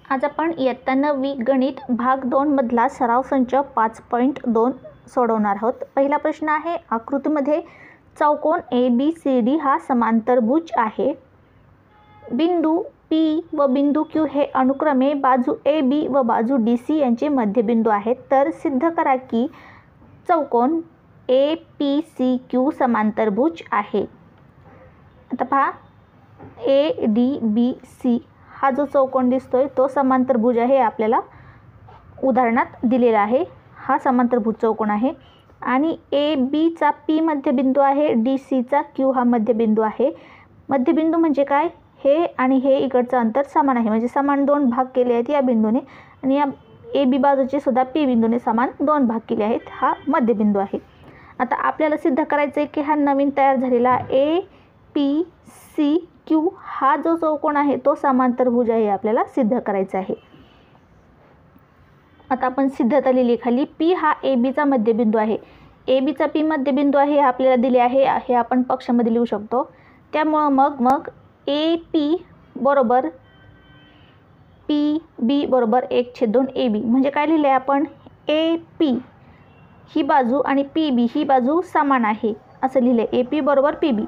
आज आपण इयत्ता 9वी गणित भाग 2 मधला सराव संच 5.2 सोडवणार आहोत। पहिला प्रश्न आहे, आकृतीमध्ये चौकोन ABCD हा समांतरभुज आहे। बिंदू P व बिंदू Q हे अनुक्रमे बाजू AB व बाजू DC यांचे मध्यबिंदू आहेत। तर सिद्ध करा की चौकोन APCQ समांतरभुज आहे। आता पहा, ADBC हा जो चौकोन दिसतोय तो समांतरभुज आहे, आपल्याला उदाहरणात दिलेला आहे। हा समांतरभुज चौकोन आहे आणि AB चा P मध्यबिंदू आहे, DC चा Q हा मध्यबिंदू आहे। मध्यबिंदू म्हणजे काय? हे आणि हे इकडचं अंतर समान आहे, म्हणजे समान दोन भाग केले आहेत या बिंदूने आणि या AB बाजूचे सुद्धा P बिंदूने समान दोन भाग केले आहेत। हा मध्यबिंदू आहे। आता आपल्याला सिद्ध करायचं आहे की हा नवीन तयार झालेला APCQ हा जो चौकोन आहे तो समांतरभुज आहे, आपल्याला सिद्ध करायचा आहे। आता आपण सिद्धता लिहिली खाली, P हा AB चा मध्यबिंदू आहे। AB चा P मध्यबिंदू आहे, आपल्याला दिले आहे, हे आपण पक्षामध्ये लिहू शकतो। त्यामुळे मग AP बरोबर PB बरोबर 1/2 AB म्हणजे काय लिहिले आपण? AP ही बाजू आणि PB ही बाजू समान आहे असं लिहिले। AP बरोबर PB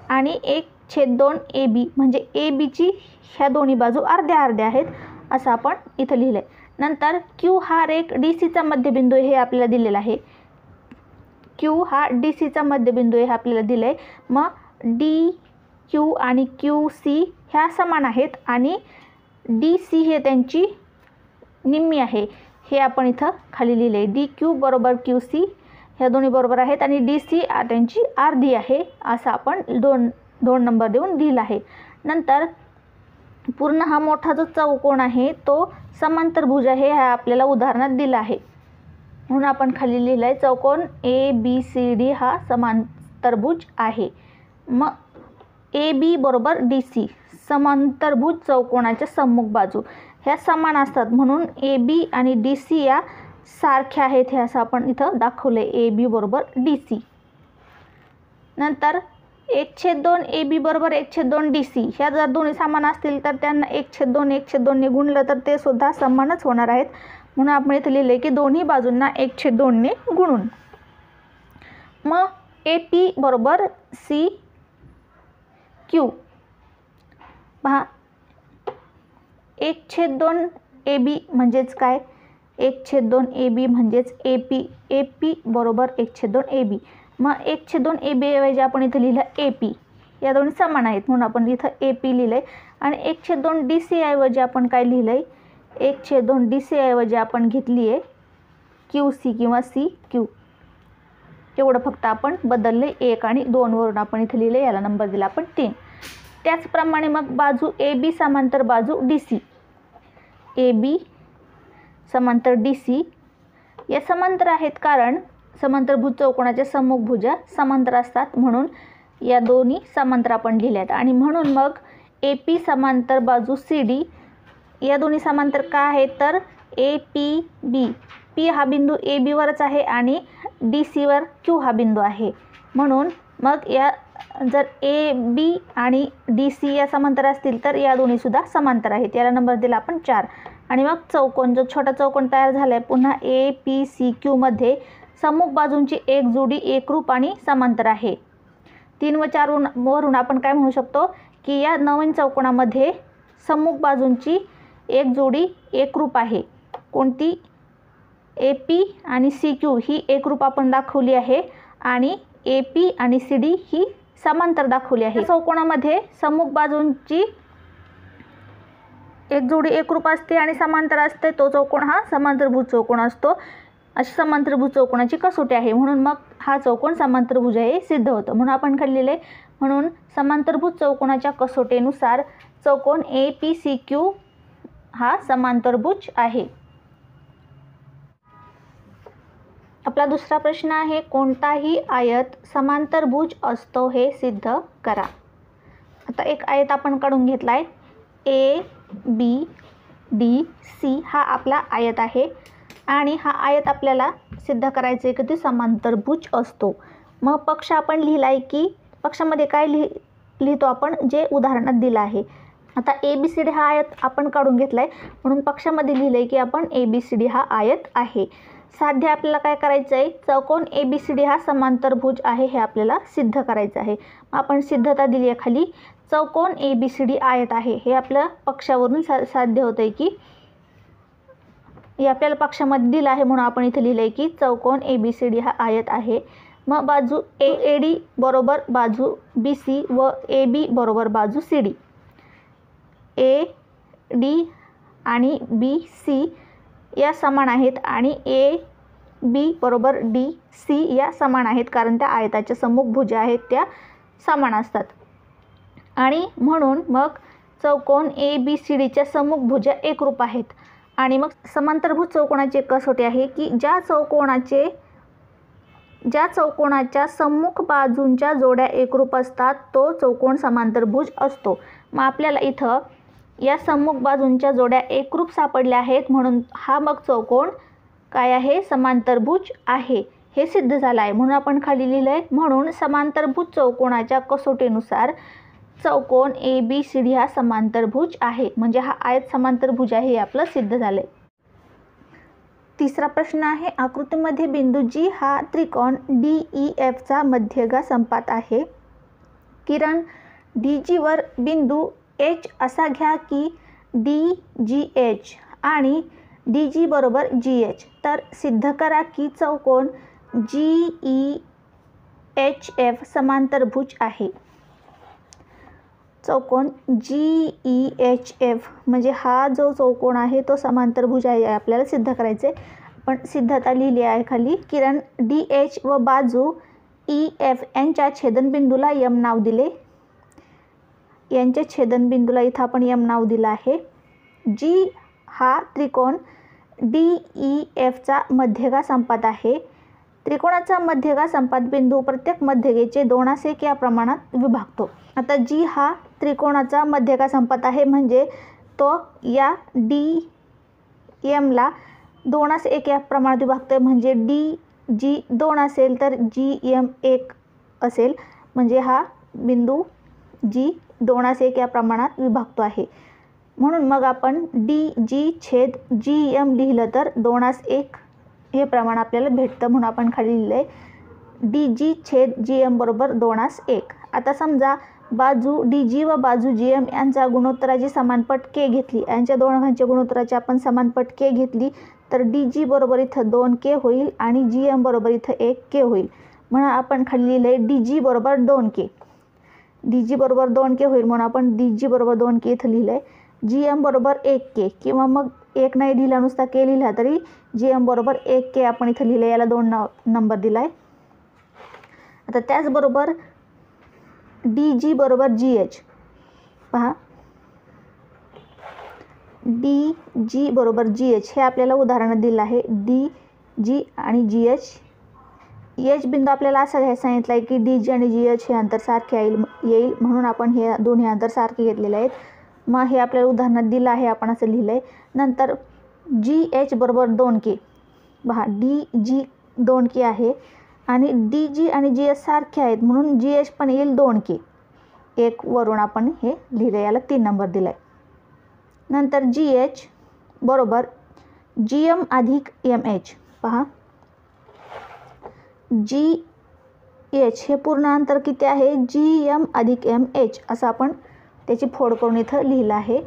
आणि 1/2 AB म्हणजे AB ची ह्या दोन्ही बाजू अर्ध्या अर्ध्या आहेत असं आपण इथं लिहिले। नंतर Q हा रेख DC चा मध्यबिंदू हे आपल्याला दिलेला आहे। Q हा DC चा मध्यबिंदू हे आपल्याला दिले। मग DQ आणि QC ह्या समान आहेत आणि DC हे त्यांची निम्मी आहे, हे आपण इथं खाली लिहिले। DQ बरोबर QC ह्या दोन्ही बरोबर आहेत आणि DC त्यांची अर्धी आहे असं आपण दोन नंबर देऊन लिहिलं आहे। नंतर पूर्ण हा मोठा जो चौकोन आहे तो समांतरभुज आहे, हा आपल्याला उदाहरणात दिला आहे, म्हणून आपण खाली लिहिलं आहे चौकोन ABCD हा समांतरभुज आहे। मग AB बरोबर DC समांतरभुज चौकोनाच्या सम्मुख बाजू ह्या समान असतात, म्हणून AB आणि DC या सारख्या आहेत हे असं आपण इथं दाखवले। AB बरोबर DC। नंतर 1/2 AB बरोबर 1/2 DC ह्या जर दोन्ही समान असतील तर त्यांना 1/2 ने गुणलं तर ते सुद्धा समानच होणार आहेत, म्हणून आपण इथे लिहिले की दोन्ही बाजूंना 1/2 ने गुणून। मग AP बरोबर CQ पहा, 1/2 AB म्हणजेच काय? 1/2 AB म्हणजेच AP बरोबर 1/2 AB। मग 1/2 AB ऐवजी आपण इथे लिहिलं AP, या दोन्ही समान आहेत म्हणून आपण इथं AP लिहिलंय। आणि 1/2 DC ऐवजी आपण काय लिहिलंय? 1/2 DC ऐवजी आपण घेतली आहे QC किंवा CQ, एवढं फक्त आपण बदलले। 1 आणि 2 वरून आपण इथे लिहिले, याला नंबर दिला आपण 3। त्याचप्रमाणे मग बाजू AB समांतर बाजू DC, AB समांतर DC या समांतर आहेत, कारण समांतरभुज चौकोनाच्या सम्मुख भुजा समांतर असतात, म्हणून या दोन्ही समांतर आपण लिहिल्यात। आणि म्हणून मग AP समांतर बाजू CD या दोन्ही समांतर का आहेत? तर APB, P हा बिंदू AB वरच आहे आणि DC वर Q हा बिंदू आहे, म्हणून मग या जर AB आणि DC या समांतर असतील तर या दोन्ही सुद्धा समांतर आहेत, याला नंबर दिला आपण 4। आणि मग चौकोन जो छोटा चौकोन तयार झालाय पुन्हा APCQ मध्ये सम्मुख बाजूंची एक जोडी एकरूप आणि समांतर आहे। 3 व 4 वरून आपण काय म्हणू शकतो की या नवीन चौकोनामध्ये सम्मुख बाजूंची एक जोडी एकरूप आहे। कोणती? AP आणि CQ ही एकरूप आपण दाखवली आहे आणि AP आणि CD ही समांतर दाखवली आहे। चौकोनामध्ये सम्मुख बाजूंची एक जोडी एकरूप असते आणि समांतर असते, तो चौकोन हा समांतरभुज चौकोन असतो। अशी समांतरभुज चौकोनाची कसोटी आहे, म्हणून मग हा चौकोन समांतरभुज आहे सिद्ध होतं, म्हणून आपण खाली लिहिले। म्हणून समांतरभुज चौकोनाच्या कसोटीनुसार चौकोन APCQ हा समांतरभुज आहे। आपला दुसरा प्रश्न आहे, कोणताही आयत समांतरभुज असतो हे सिद्ध करा। आता एक आयत आपण काढून घेतलाय, ABDC हा आपला आयत आहे आणि हा आयत आपल्याला सिद्ध करायचे की ते समांतरभुज असतो। मग पक्ष आपण लिहिलाय की पक्षामध्ये काय लिहितो आपण? जे उदाहरणात दिलं आहे। आता ABCD हा आयत आपण काढून घेतला आहे, म्हणून पक्षामध्ये लिहिलं आहे की आपण ABCD हा आयत आहे. साध्य आपल्याला काय करायचं आहे, चौकोन ABCD हा समांतरभुज आहे हे आपल्याला सिद्ध करायचं आहे. आपण सिद्धता दिली आहे खाली, चौकोन ABCD आयत आहे. हे आपल्या पक्षावरून साध्य होतं आहे की हे आपल्याला पक्षामध्ये दिलं आहे, म्हणून आपण इथे लिहिलं आहे की चौकोन ABCD हा आयत आहे. मग बाजू AD बरोबर बाजू BC व AB बरोबर बाजू CD. AD आणि BC या समान आहेत आणि AB बरोबर DC या समान आहेत, कारण त्या आयताच्या सम्मुख भुजा आहेत त्या समान असतात. आणि म्हणून मग चौकोन ABCDच्या सम्मुख भुजा एकरूप आहेत. आणि मग समांतरभुज चौकोनाची कसोटी आहे की ज्या चौकोनाच्या सम्मुख बाजूंच्या जोड्या एकरूप असतात तो चौकोन समांतरभुज असतो. मग आपल्याला इथं या सम्मुख बाजूंच्या जोड्या एकरूप सापडल्या आहेत, म्हणून हा मग चौकोन काय आहे, समांतरभुज आहे हे सिद्ध झालं आहे. म्हणून आपण खाली लिहिलं आहे, म्हणून समांतरभुज चौकोनाच्या कसोटीनुसार चौकोन ABCD हा समांतरभुज आहे. म्हणजे हा आयत समांतरभुज आहे हे आपलं सिद्ध झालं आहे. तिसरा प्रश्न आहे, आकृतीमध्ये बिंदू G हा त्रिकोण DEFचा मध्यगा संपात आहे. किरण DG वर बिंदू H असा घ्या की DGH आणि DG बरोबर GH. तर सिद्ध करा की चौकोन GEHF समांतरभुज आहे. चौकोन GEHF म्हणजे हा जो चौकोन आहे तो समांतरभुज आहे आपल्याला सिद्ध करायचे. आपण सिद्धता लिहिली आहे खाली, किरण DH व बाजू EF यांच्या छेदनबिंदूला M नाव दिले. यांच्या छेदनबिंदूला इथं आपण M नाव दिलं आहे. G हा त्रिकोण DEFचा मध्यगा संपात आहे. त्रिकोणाचा मध्यगा संपात बिंदू प्रत्येक मध्यगेचे 2:1 या प्रमाणात विभागतो. आता G हा त्रिकोणाचा मध्यगा संपात आहे, म्हणजे तो या DM ला 2:1 या प्रमाणात विभागतोय. म्हणजे DG 2 असेल तर GM 1 असेल, म्हणजे हा बिंदू G 2:1 या प्रमाणात विभागतो आहे. म्हणून मग आपण DG छेद GM लिहिलं तर 2:1 हे प्रमाण आपल्याला भेटतं, म्हणून आपण खाली लिहिलं आहे DG छेद GM बरोबर 2:1. आता समजा बाजू DG व बाजू GM यांचा गुणोत्तराची समानपट K घेतली, यांच्या दोघांच्या गुणोत्तराची आपण समानपट K घेतली तर DG बरोबर इथं 2K होईल आणि GM बरोबर इथं 1K होईल. म्हणून आपण खाली लिहिलं आहे DG बरोबर 2K. DG बरोबर 2K होईल, म्हणून आपण DG बरोबर 2K इथं लिहिलं आहे. GM बरोबर 1K किंवा मग 1 नाही लिहिला, नुसता K लिहिला तरी GM बरोबर 1K आपण इथं लिहिलं, याला 2 नंबर दिला आहे. आता त्याचबरोबर DG बरोबर GH पहा, DG बरोबर GH हे आपल्याला उदाहरण दिलं आहे. DG आणि GH, H बिंदू आपल्याला असं घ्यायला सांगितलं आहे की DG आणि GH हे अंतर सारखे येईल, म्हणून आपण हे दोन्ही अंतर सारखे घेतलेले आहेत. मग हे आपल्याला उदाहरणात दिलं आहे, आपण असं लिहिलं आहे. नंतर GH बरोबर 2K पहा, DG 2K आहे आणि DG आणि GH सारखे आहेत, म्हणून GH पण येईल 2K. 1 वरून आपण हे लिहिलं, याला 3 नंबर दिला आहे. नंतर GH बरोबर GM अधिक MH पहा, GH हे पूर्ण अंतर किती आहे, GM अधिक MH असं आपण त्याची फोड करून इथं लिहिलं आहे.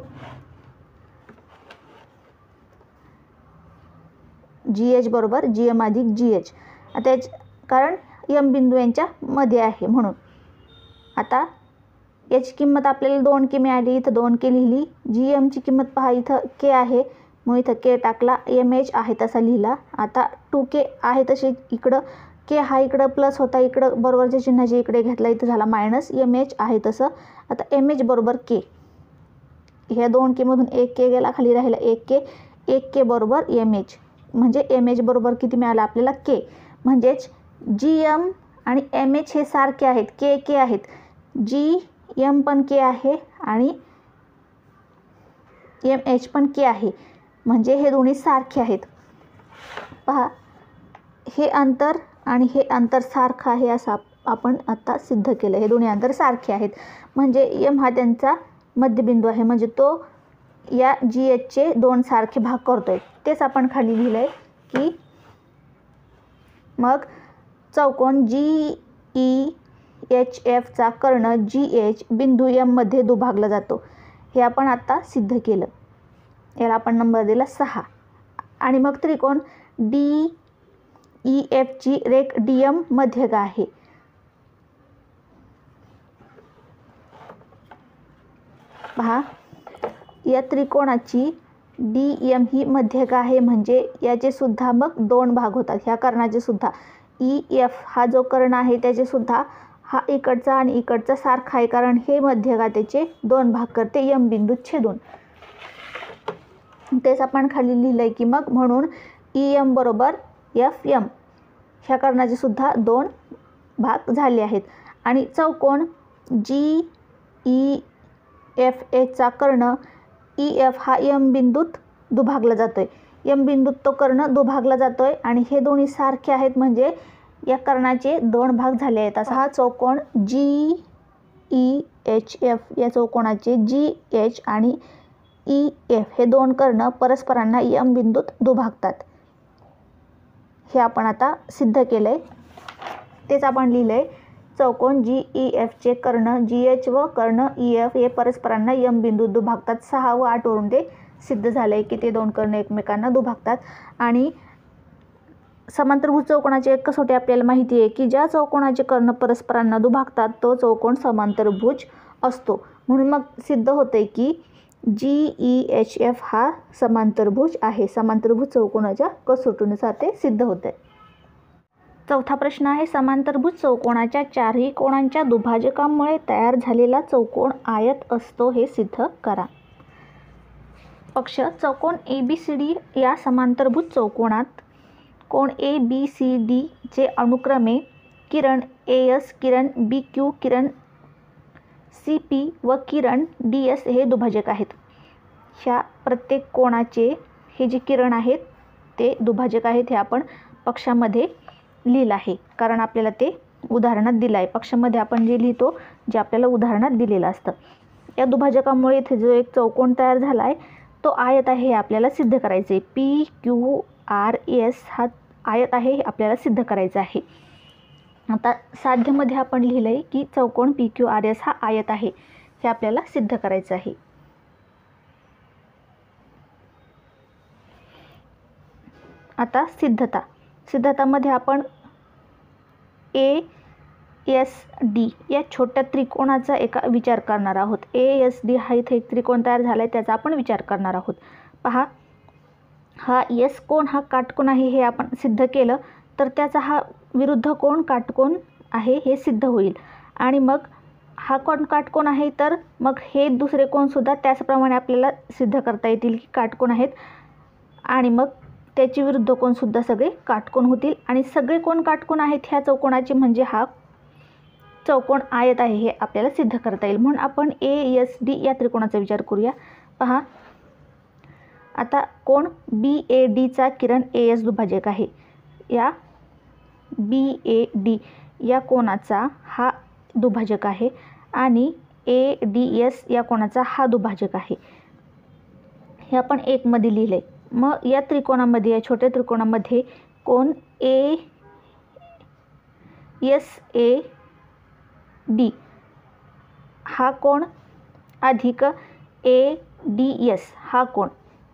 GH बरोबर GM अधिक GH, आता कारण M बिंदू यांच्या मध्ये आहे म्हणून. आता याची किंमत आपल्याला 2K मिळाली, इथं 2K लिहिली. GMची किंमत पहा, इथं K आहे, मग इथं K टाकला. MH आहे तसा लिहिला. आता 2K आहे तसे इकडं K हा इकडं प्लस होता, इकडं बरोबरच्या चिन्हाच्या इकडे घेतला, इथं झाला मायनस. MH आहे तसं. आता MH बरोबर K, ह्या 2K मधून 1K गेला, खाली राहिला 1K. 1K बरोबर MH, म्हणजे MH बरोबर किती मिळालं आपल्याला K. म्हणजेच GM आणि MH हे सारखे आहेत, K आहेत. GM पण K आहे आणि MH पण K आहे, म्हणजे हे दोन्ही सारखे आहेत. पहा, हे अंतर आणि हे अंतर सारखं आहे असं आपण आता सिद्ध केलं. हे दोन्ही अंतर सारखे आहेत, म्हणजे M हा त्यांचा मध्यबिंदू आहे, म्हणजे तो या GHचे 2 सारखे भाग करतोय. तेच आपण खाली लिहिलं आहे की मग चौकोन GEHFचा कर्ण GH बिंदू M मध्ये दुभागला जातो. हे आपण आता सिद्ध केलं. याला आपण नंबर दिला 6. आणि मग त्रिकोण DEFची रेख DM मध्यगा आहे. पहा, या त्रिकोणाची DM ही मध्यगा आहे, म्हणजे याचे सुद्धा मग 2 भाग होतात. ह्या कर्णाचे सुद्धा EF हा जो कर्ण आहे त्याचे सुद्धा हा इकडचा आणि इकडचा सारखा आहे, कारण हे मध्यगा त्याचे 2 भाग करते M बिंदूत छेदून. तेच आपण खाली लिहिलंय की मग म्हणून EM बरोबर FM ह्या कर्णाचे सुद्धा 2 भाग झाले आहेत. आणि चौकोन GEFAचा कर्ण EF हा M बिंदूत दुभागला जातोय. M बिंदूत तो कर्ण दुभागला जातोय आणि हे दोन्ही सारखे आहेत, म्हणजे या कर्णाचे 2 भाग झाले आहेत. असा हा चौकोन GEHF या चौकोनाचे GH आणि EF हे 2 कर्ण परस्परांना M बिंदूत दुभागतात. हे आपण आता सिद्ध केलंय. तेच आपण लिहिलंय चौकोन GEFचे कर्ण GH व कर्ण EF हे परस्परांना M बिंदूत दुभागतात. 6 व 8 वरून ते सिद्ध झालंय की ते 2 कर्ण एकमेकांना दुभागतात. आणि समांतरभुज चौकोनाचे एक कसोटी आपल्याला माहिती आहे की ज्या चौकोनाचे कर्ण परस्परांना दुभागतात तो चौकोन समांतरभुज असतो. म्हणून मग सिद्ध होते की GEHF हा समांतरभुज आहे. समांतरभुज चौकोनाच्या कसोटीनुसार ते सिद्ध होते. चौथा प्रश्न आहे, समांतरभुज चौकोनाच्या चारही कोणांच्या दुभाजकांमुळे तयार झालेला चौकोन आयत असतो हे सिद्ध करा. पक्ष चौकोन ABCD या समांतरभुज चौकोनात कोण ABCD चे अनुक्रमे किरण AS, किरण BQ, किरण CP व किरण DS हे दुभाजक आहेत. ह्या प्रत्येक कोणाचे हे जे किरण आहेत ते दुभाजक आहेत. हे आपण पक्षामध्ये लिहिलं आहे, कारण आपल्याला ते उदाहरणात दिलं आहे. पक्षामध्ये आपण जे लिहितो जे आपल्याला उदाहरणात दिलेलं असतं. या दुभाजकामुळे इथे जो एक चौकोन तयार झाला आहे तो आयत आहे हे आपल्याला सिद्ध करायचे. PQRS हा आयत आहे हे आपल्याला सिद्ध करायचं आहे. आता साध्यमध्ये आपण लिहिलं आहे की चौकोन PQRS हा आयत आहे हे आपल्याला सिद्ध करायचं आहे. आता सिद्धतामध्ये आपण ASD या छोट्या त्रिकोणाचा एका विचार करणार आहोत. ASD हा इथे एक त्रिकोण तयार झाला आहे त्याचा आपण विचार करणार आहोत. पहा, हा S कोण हा काटकोन आहे हे आपण सिद्ध केलं तर त्याचा हा विरुद्ध कोण काटकोन आहे हे सिद्ध होईल. आणि मग हा कोण काटकोन आहे तर मग हे दुसरे कोणसुद्धा त्याचप्रमाणे आपल्याला सिद्ध करता येतील की काटकोन आहेत. आणि मग त्याची विरुद्ध कोणसुद्धा सगळे काटकोन होतील. आणि सगळे कोण काटकोन आहेत ह्या चौकोनाचे, म्हणजे हा चौकोन आयत आहे हे आपल्याला सिद्ध करता येईल. म्हणून आपण ASD या त्रिकोणाचा विचार करूया. पहा, आता कोण BADचा किरण AS दुभाजक आहे. या BAD या कोणाचा हा दुभाजक आहे आणि ADS या कोणाचा हा दुभाजक आहे. हे आपण 1 मध्ये लिहिले. मग या त्रिकोणामध्ये, या छोट्या त्रिकोणामध्ये कोण ASAD हा कोण अधिक ADS हा कोण,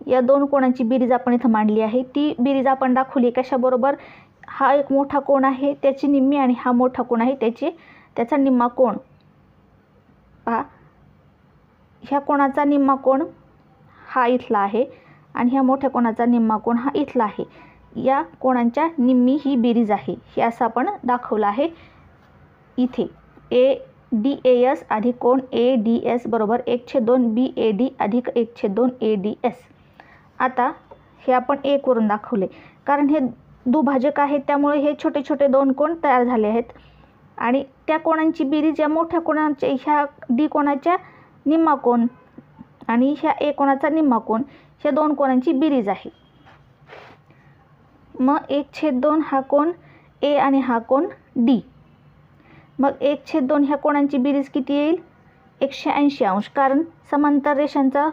या 2 कोणांची बेरीज आपण इथं मांडली आहे. ती बेरीज आपण दाखवली कशाबरोबर, हा एक मोठा कोण आहे त्याची निम्मी आणि हा मोठा कोण आहे त्याचा निम्मा कोण. पहा, ह्या कोणाचा निम्मा कोण हा इथला आहे आणि ह्या मोठ्या कोणाचा निम्मा कोण हा इथला आहे. या कोणांच्या निम्मी ही बेरीज आहे हे असं आपण दाखवलं आहे इथे. ADAS अधिक कोण ADS बरोबर 1/2 BAD अधिक 1/2 ADS. आता हे आपण 1 वरून दाखवले, कारण हे दुभाजक आहेत त्यामुळे हे छोटे छोटे 2 कोण तयार झाले आहेत. आणि त्या कोणांची बेरीज या मोठ्या कोणाच्या, ह्या D कोणाच्या निम्मा कोण आणि ह्या A कोणाचा निम्मा कोण, ह्या 2 कोणांची बेरीज आहे. मग 1/2 हा कोण A आणि हा कोण D. मग 1/2 ह्या कोणांची बेरीज किती येईल 180 अंश, कारण समांतर रेषांचा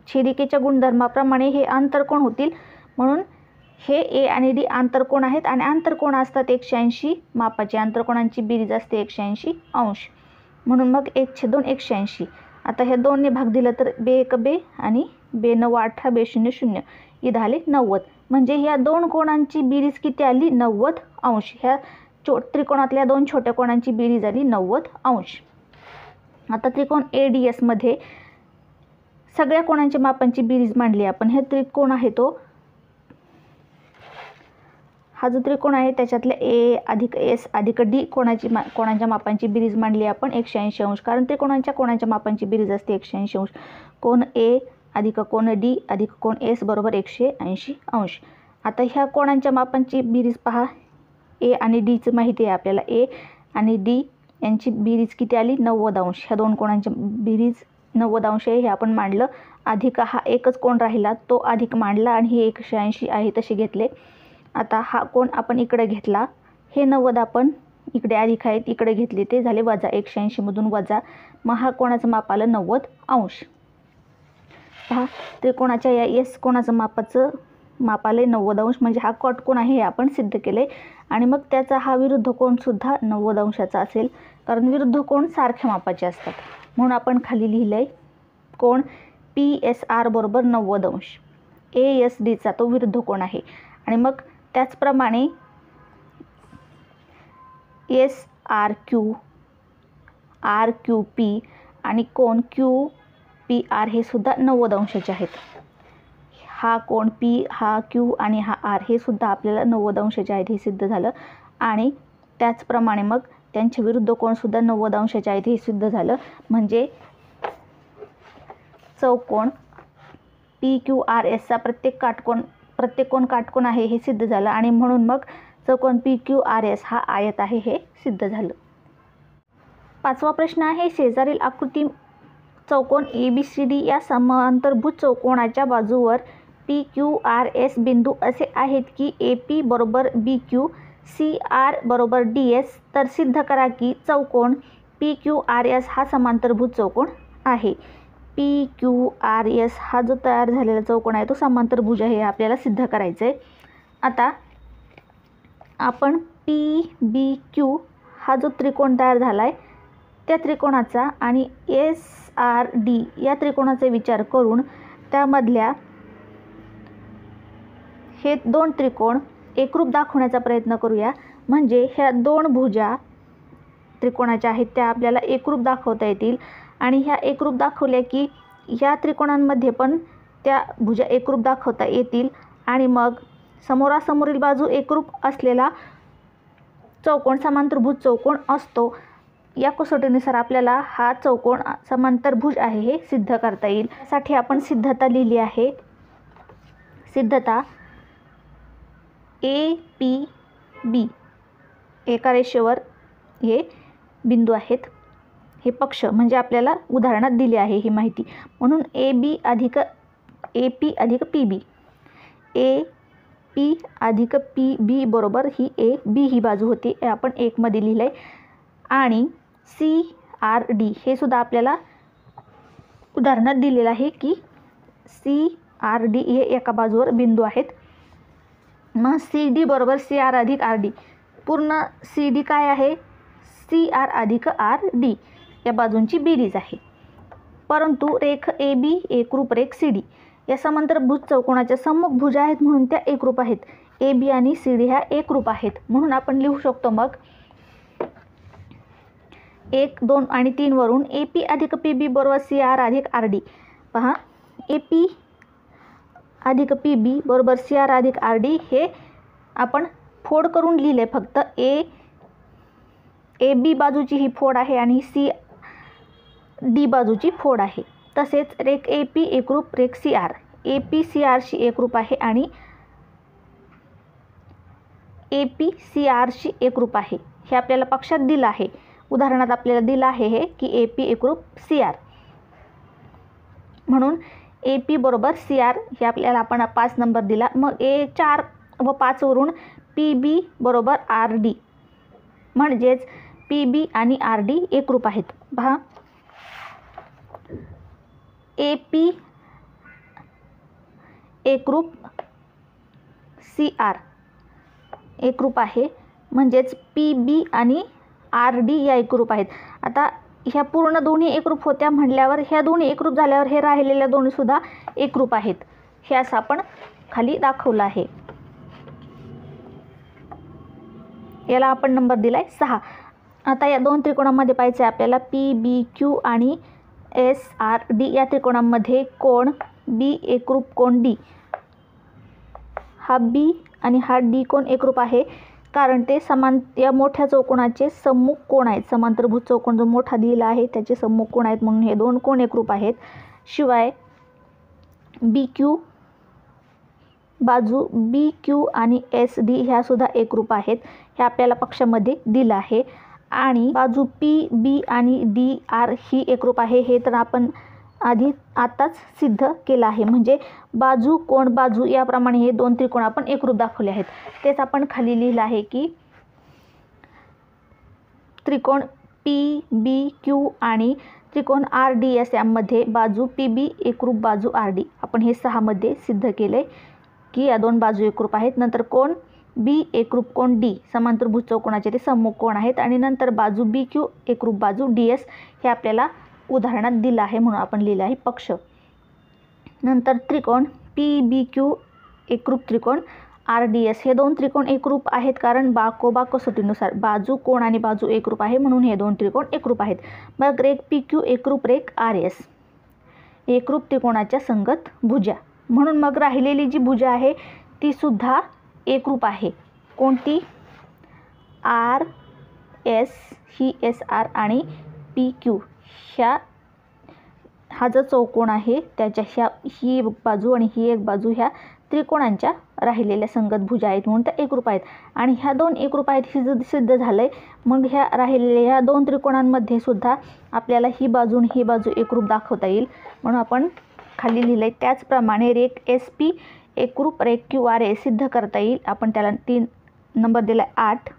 छेदिकेच्या गुणधर्माप्रमाणे हे आंतरकोन होतील, म्हणून हे ए आणि डी आंतरकोन आहेत आणि आंतरकोन असतात 180 मापाचे, आंतरकोनांची बेरीज असते 180 अंश, म्हणून मग 1/2 180. आता ह्या 2ने भाग दिला तर बे 1 बे आणि बे 9 18 बे 0 0, इथं आले 90. म्हणजे ह्या दोन कोणांची बेरीज किती आली 90 अंश. ह्या त्रिकोणातल्या दोन छोट्या कोणांची बेरीज आली 90 अंश. आता त्रिकोण ADS मध्ये सगळ्या कोणांच्या मापांची बेरीज मांडली आपण. हे त्रिकोण आहे तो, हा जो त्रिकोण आहे त्याच्यातल्या A अधिक S अधिक D कोणाच्या मापांची बेरीज मांडली आपण 180 अंश, कारण त्रिकोणांच्या कोणाच्या मापांची बेरीज असते 180 अंश. कोण A अधिक कोण D अधिक कोण S बरोबर 180 अंश. आता ह्या कोणांच्या मापांची बेरीज पहा, A आणि D ची माहिती आहे आपल्याला. A आणि D यांची बेरीज किती आली 90 अंश. ह्या दोन कोणांच्या बेरीज 90 अंश आहे, हे आपण मांडलं. अधिक हा एकच कोण राहिला तो अधिक मांडला आणि हे 180 आहे तसे घेतले. आता हा कोण आपण इकडे घेतला, हे 90 आपण इकडे अधिक आहेत इकडे घेतले, ते झाले वजा, 180 मधून वजा, मग हा कोणाचं माप आलं 90 अंश. पहा त्रिकोणाच्या या S कोणाचं माप आले 90 अंश, म्हणजे हा काटकोन आहे हे आपण सिद्ध केले. आणि मग त्याचा हा विरुद्ध कोण सुद्धा 90 अंशाचा असेल, कारण विरुद्ध कोण सारख्या मापाचे असतात, म्हणून आपण खाली लिहिलंय कोण PSR बरोबर 90 अंश. ASD चा तो विरुद्ध कोण आहे. आणि मग त्याचप्रमाणे SRQ RQP आणि कोण QPR हे सुद्धा 90 अंशाचे आहेत. हा कोण P, हा Q आणि हा R हे सुद्धा आपल्याला 90 अंशाचे आहेत, हे सिद्ध झालं. आणि त्याचप्रमाणे मग त्यांचे विरुद्ध कोण सुद्धा 90 अंशाचे आहेत, हे सिद्ध झालं. म्हणजे चौकोन PQRS चा प्रत्येक कोण काटकोन आहे हे सिद्ध झालं. आणि म्हणून मग चौकोन PQRS हा आयत आहे हे सिद्ध झालं. पाचवा प्रश्न आहे, शेजारील आकृती चौकोन ABCD या समांतरभुज चौकोनाच्या बाजूवर PQRS बिंदू असे आहेत की AP बरोबर BQ, CR बरोबर DS, तर सिद्ध करा की चौकोन PQRS हा समांतरभुज चौकोन आहे. PQRS हा जो तयार झालेला चौकोन आहे तो समांतरभुज आहे, हे आपल्याला सिद्ध करायचं आहे. आता आपण PBQ हा जो त्रिकोण तयार झाला आहे त्या त्रिकोणाचा आणि SRD या त्रिकोणाचा विचार करून त्यामधल्या हे दोन त्रिकोण एकरूप दाखवण्याचा प्रयत्न करूया. म्हणजे ह्या दोन भुजा त्रिकोणाच्या आहेत त्या आपल्याला एकरूप दाखवता येतील. आणि ह्या एकरूप दाखवल्या की ह्या त्रिकोणांमध्ये पण त्या भुजा एकरूप दाखवता येतील. आणि मग समोरासमोरील बाजू एकरूप असलेला चौकोन समांतरभुज चौकोन असतो. या कसोटीनुसार आपल्याला हा चौकोन समांतरभुज आहे हे सिद्ध करता येईल. यासाठी आपण सिद्धता लिहिली आहे. सिद्धता APB एका रेषेवर हे बिंदू आहेत, हे पक्ष म्हणजे आपल्याला उदाहरणात दिले आहे ही माहिती. म्हणून AB अधिक AP अधिक PB, AP अधिक PB बरोबर ही AB ही बाजू होती, हे आपण 1 मध्ये लिहिलं आहे. आणि CRD हे सुद्धा आपल्याला उदाहरणात दिलेलं आहे की CRD हे एका बाजूवर बिंदू आहेत. मग CD बरोबर CR अधिक RD, पूर्ण CD काय आहे CR अधिक RD या बाजूंची बेरीज आहे. परंतु रेख AB एकरूप रेख CD या समांतरभुज चौकोनाच्या सम्मुख भुजा आहेत म्हणून त्या एकरूप आहेत. AB आणि CD ह्या एकरूप आहेत, म्हणून आपण लिहू शकतो मग 1, 2 आणि 3 वरून AP अधिक PB बरोबर CR अधिक RD. पहा AP अधिक PB बरोबर CR अधिक RD हे आपण फोड करून लिहिले. फक्त AB बाजूची ही फोड आहे आणि CD बाजूची फोड आहे. तसेच रेख AP एकरूप रेख CR, AP CRशी एकरूप आहे आणि AP CRशी एकरूप आहे, हे आपल्याला पक्षात दिलं आहे. उदाहरणात आपल्याला दिलं आहे हे की AP एकरूप CR, म्हणून AP बरोबर CR हे आपल्याला आपण 5 नंबर दिला. मग 4 व 5 वरून PB बरोबर RD म्हणजेच PB आणि RD एकरूप आहेत. पहा AP एकरूप CR एकरूप आहे, म्हणजेच PB आणि RD या एकरूप आहेत. आता ह्या पूर्ण दोन्ही एकरूप होत्या म्हटल्यावर ह्या दोन्ही एकरूप झाल्यावर हे राहिलेल्या दोन्ही सुद्धा एकरूप आहेत, हे असं आपण खाली दाखवलं आहे. याला आपण नंबर दिलाय 6. आता या दोन त्रिकोणामध्ये पाहायचं आहे आपल्याला PBQ आणि SRD या त्रिकोणामध्ये कोण B एकरूप कोण D. हा B आणि हा D कोण एकरूप आहे कारण ते समान या मोठ्या चौकोनाचे सम्मुख कोण आहेत. समांतरभुज चौकोन जो मोठा दिला आहे त्याचे सम्मुख कोण आहेत, म्हणून हे दोन कोण एकरूप आहेत. शिवाय BQ बाजू BQ आणि SD ह्या सुद्धा एकरूप आहेत, हे आपल्याला पक्षामध्ये दिलं आहे. आणि बाजू PB आणि DR ही एकरूप आहे, हे तर आपण आताच सिद्ध केलं आहे. म्हणजे बाजू कोण बाजू याप्रमाणे हे दोन त्रिकोण आपण एकरूप दाखवले आहेत. तेच आपण खाली लिहिलं आहे की त्रिकोण PBQ आणि त्रिकोण RDS यामध्ये बाजू PB एकरूप बाजू RD. आपण हे 6 मध्ये सिद्ध केले की या दोन बाजू एकरूप आहेत. नंतर कोण B एकरूप कोण D समांतरभुज चौकोनाचे ते सम्मुख कोण आहेत. आणि नंतर बाजू BQ एकरूप बाजू DS हे आपल्याला उदाहरणात दिलं आहे, म्हणून आपण लिहिलं आहे पक्ष. नंतर त्रिकोण PBQ एकरूप त्रिकोण RDS हे दोन त्रिकोण एकरूप आहेत कारण बाकोबा कसोटीनुसार बाजू कोण आणि बाजू एकरूप आहे, म्हणून हे दोन त्रिकोण एकरूप आहेत. मग रेख PQ एकरूप रेख RS एकरूप त्रिकोणाच्या संगत भुजा, म्हणून मग राहिलेली जी भुजा आहे ती सुद्धा एकरूप आहे. कोणती? RS ही SR आणि PQ हा जो चौकोन आहे त्याच्या ही एक बाजू आणि ही एक बाजू ह्या त्रिकोणांच्या राहिलेल्या संगत भुजा आहेत, म्हणून त्या एकरूप आहेत. आणि ह्या दोन एकरूप आहेत हे सिद्ध झालंय. मग ह्या राहिलेल्या ह्या दोन त्रिकोणांमध्ये सुद्धा आपल्याला ही बाजू आणि ही बाजू एकरूप दाखवता येईल, म्हणून आपण खाली लिहिलंय. त्याचप्रमाणे रेख SP एकरूप रेख QRS सिद्ध करता येईल. आपण त्याला 3 नंबर दिला 8.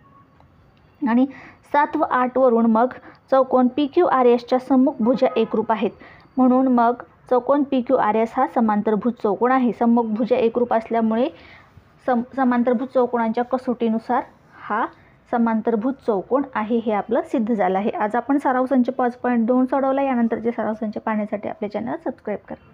आणि 7 व 8 वरून मग चौकोन PQRS सम्मुख भुजा एकरूप आहेत, म्हणून मग चौकोन PQRS हा समांतरभुज चौकोन आहे. सम्मुख भुजा एकरूप असल्यामुळे समांतरभुज चौकोनांच्या कसोटीनुसार हा समांतरभुज चौकोन आहे, हे आपलं सिद्ध झालं आहे. आज आपण सराव संच 5.2 सोडवला. यानंतरचे सराव संच पाहण्यासाठी आपल्या चॅनल सबस्क्राईब करा.